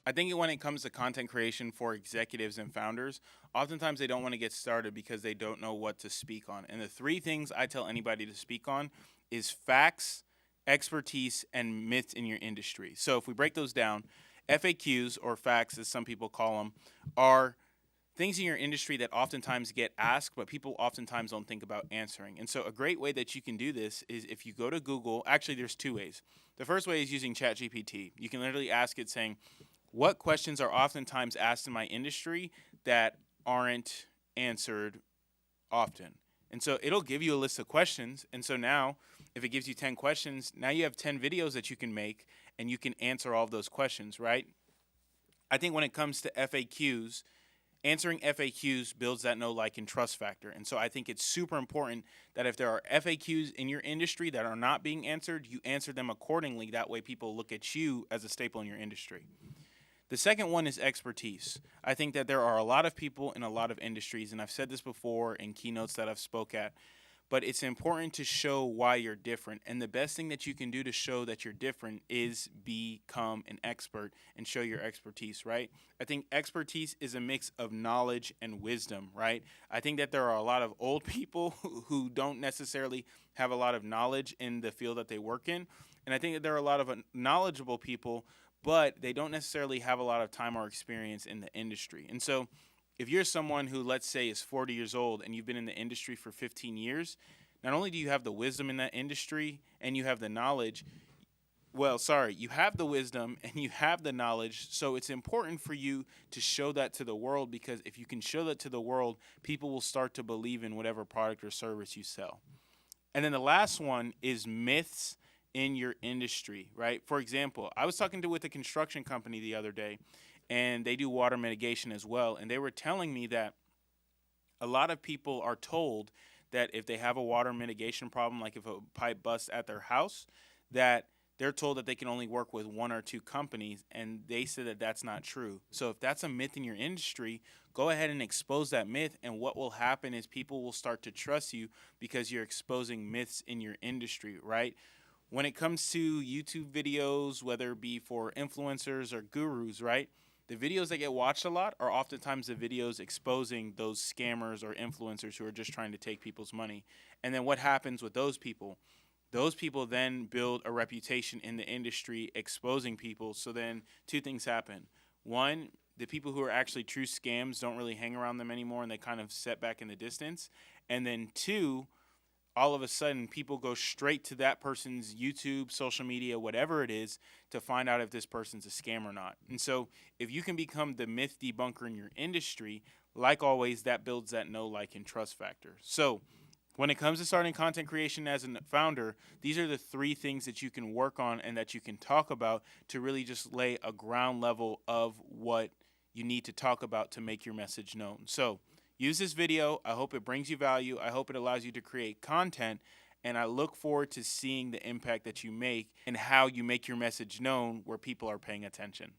I think when it comes to content creation for executives and founders, oftentimes they don't want to get started because they don't know what to speak on. And the three things I tell anybody to speak on is facts, expertise, and myths in your industry. So if we break those down, FAQs, or facts as some people call them, are things in your industry that oftentimes get asked, but people oftentimes don't think about answering. And so a great way that you can do this is if you go to Google. Actually, there's two ways. The first way is using ChatGPT. You can literally ask it saying, what questions are oftentimes asked in my industry that aren't answered often? And so it'll give you a list of questions. And so now, if it gives you 10 questions, now you have 10 videos that you can make and you can answer all of those questions, right? I think when it comes to FAQs, answering FAQs builds that know, like, and trust factor. And so I think it's super important that if there are FAQs in your industry that are not being answered, you answer them accordingly. That way people look at you as a staple in your industry. The second one is expertise. I think that there are a lot of people in a lot of industries, and I've said this before in keynotes that I've spoke at, but it's important to show why you're different. And the best thing that you can do to show that you're different is become an expert and show your expertise, right? I think expertise is a mix of knowledge and wisdom, right? I think that there are a lot of old people who don't necessarily have a lot of knowledge in the field that they work in. And I think that there are a lot of knowledgeable people, but they don't necessarily have a lot of time or experience in the industry. And so if you're someone who, let's say, is 40 years old and you've been in the industry for 15 years, not only do you have the wisdom in that industry and you have the knowledge, you have the wisdom and you have the knowledge, so it's important for you to show that to the world, because if you can show that to the world, people will start to believe in whatever product or service you sell. And then the last one is myths in your industry, right? For example, I was talking with a construction company the other day, and they do water mitigation as well. And they were telling me that a lot of people are told that if they have a water mitigation problem, like if a pipe busts at their house, that they're told that they can only work with one or two companies, and they said that that's not true. So if that's a myth in your industry, go ahead and expose that myth, and what will happen is people will start to trust you because you're exposing myths in your industry, right? When it comes to YouTube videos, whether it be for influencers or gurus, right? The videos that get watched a lot are oftentimes the videos exposing those scammers or influencers who are just trying to take people's money. And then what happens with those people? Those people then build a reputation in the industry exposing people. So then two things happen. One, the people who are actually true scams don't really hang around them anymore, and they kind of set back in the distance. And then two, all of a sudden people go straight to that person's YouTube, social media, whatever it is, to find out if this person's a scam or not. And so if you can become the myth debunker in your industry, like always, that builds that know, like, and trust factor. So when it comes to starting content creation as a founder, these are the three things that you can work on and that you can talk about to really just lay a ground level of what you need to talk about to make your message known. So use this video. I hope it brings you value. I hope it allows you to create content. And I look forward to seeing the impact that you make and how you make your message known where people are paying attention.